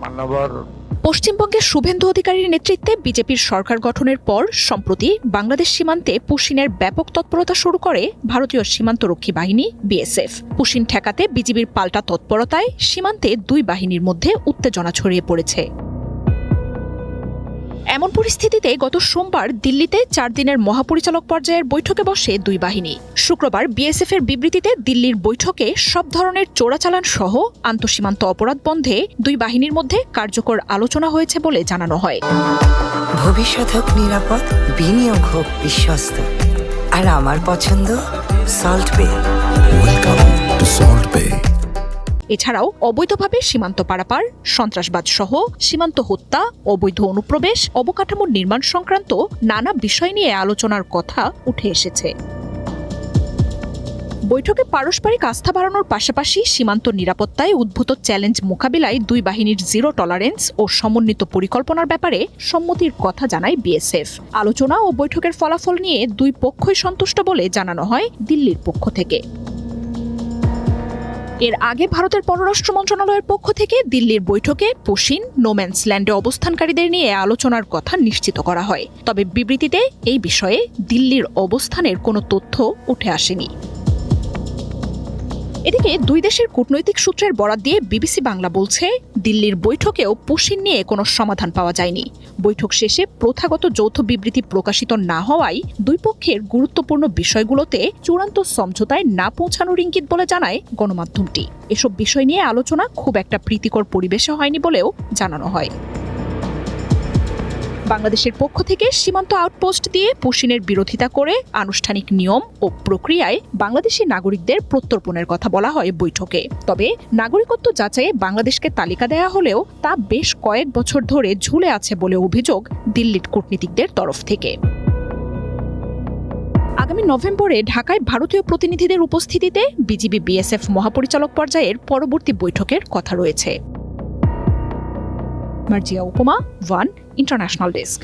মান্যবর পশ্চিমবঙ্গের শুভেন্দু অধিকারীর নেতৃত্বে বিজেপির সরকার গঠনের পর সম্প্রতি বাংলাদেশ সীমান্তে পুশিনের ব্যাপক তৎপরতা শুরু করে ভারতীয় সীমান্তরক্ষী বাহিনী বিএসএফ। পুশিন ঠেকাতে বিজিবির পাল্টা তৎপরতায় সীমান্তে দুই বাহিনীর মধ্যে উত্তেজনা ছড়িয়ে পড়েছে। এমন পরিস্থিতিতে গত সোমবার দিল্লিতে 4 দিনের মহাপরিচালক পর্যায়ের বৈঠকে বসে দুই বাহিনী। শুক্রবার বিএসএফ এর বিবৃতিতে দিল্লির বৈঠকে সব ধরনের চোরাচালান সহ আন্তঃসীমান্ত অপরাধ বন্ধে দুই বাহিনীর মধ্যে কার্যকর আলোচনা হয়েছে বলে জানানো হয়। ভবিষ্যৎ হোক নিরাপদ, বিনিয়োগ হোক বিশ্বস্ত, আর আমার পছন্দ সল্ট বে। ওয়েলকাম টু সল্ট বে। এছাড়াও অবৈধভাবে সীমান্ত পারাপার, সন্ত্রাসবাদ সহ সীমান্ত হত্যা, অবৈধ অনুপ্রবেশ, অবকাঠামো নির্মাণ সংক্রান্ত নানা বিষয় নিয়ে আলোচনার কথা উঠে এসেছে। বৈঠকে পারস্পরিক আস্থা বাড়ানোর পাশাপাশি সীমান্ত নিরাপত্তায় উদ্ভূত চ্যালেঞ্জ মোকাবিলায় দুই বাহিনীর জিরো টলারেন্স ও সমন্বিত পরিকল্পনার ব্যাপারে সম্মতির কথা জানায় বিএসএফ। আলোচনা ও বৈঠকের ফলাফল নিয়ে দুই পক্ষই সন্তুষ্ট বলে জানানো হয় দিল্লির পক্ষ থেকে। এর আগে ভারতের পররাষ্ট্র মন্ত্রণালয়ের পক্ষ থেকে দিল্লির বৈঠকে পুশিন, নোম্যান্স ল্যান্ডে অবস্থানকারীদের নিয়ে আলোচনার কথা নিশ্চিত করা হয়। তবে বিবৃতিতে এই বিষয়ে দিল্লির অবস্থানের কোনো তথ্য উঠে আসেনি। এদিকে দুই দেশের কূটনৈতিক সূত্রের বরাত দিয়ে বিবিসি বাংলা বলছে, দিল্লির বৈঠকেও পুশিন নিয়ে কোনো সমাধান পাওয়া যায়নি। বৈঠক শেষে প্রথাগত যৌথ বিবৃতি প্রকাশিত না হওয়ায় দুই পক্ষের গুরুত্বপূর্ণ বিষয়গুলোতে চূড়ান্ত সমঝোতায় না পৌঁছানোর ইঙ্গিত বলে জানায় গণমাধ্যমটি। এসব বিষয় নিয়ে আলোচনা খুব একটা প্রীতিকর পরিবেশে হয়নি বলেও জানানো হয়। বাংলাদেশের পক্ষ থেকে সীমান্ত আউটপোস্ট দিয়ে পুশিনের বিরোধিতা করে আনুষ্ঠানিক নিয়ম ও প্রক্রিয়ায় বাংলাদেশি নাগরিকদের প্রত্যর্পণের কথা বলা হয় বৈঠকে। তবে নাগরিকত্ব যাচাইয়ে বাংলাদেশকে তালিকা দেয়া হলেও তা বেশ কয়েক বছর ধরে ঝুলে আছে বলে অভিযোগ দিল্লির কূটনীতিকদের তরফ থেকে। আগামী নভেম্বরে ঢাকায় ভারতীয় প্রতিনিধিদের উপস্থিতিতে বিজিবি বিএসএফ মহাপরিচালক পর্যায়ের পরবর্তী বৈঠকের কথা রয়েছে। মার্জিয়া উপমা, ওয়ান ইন্টারন্যাশনাল ডেস্ক।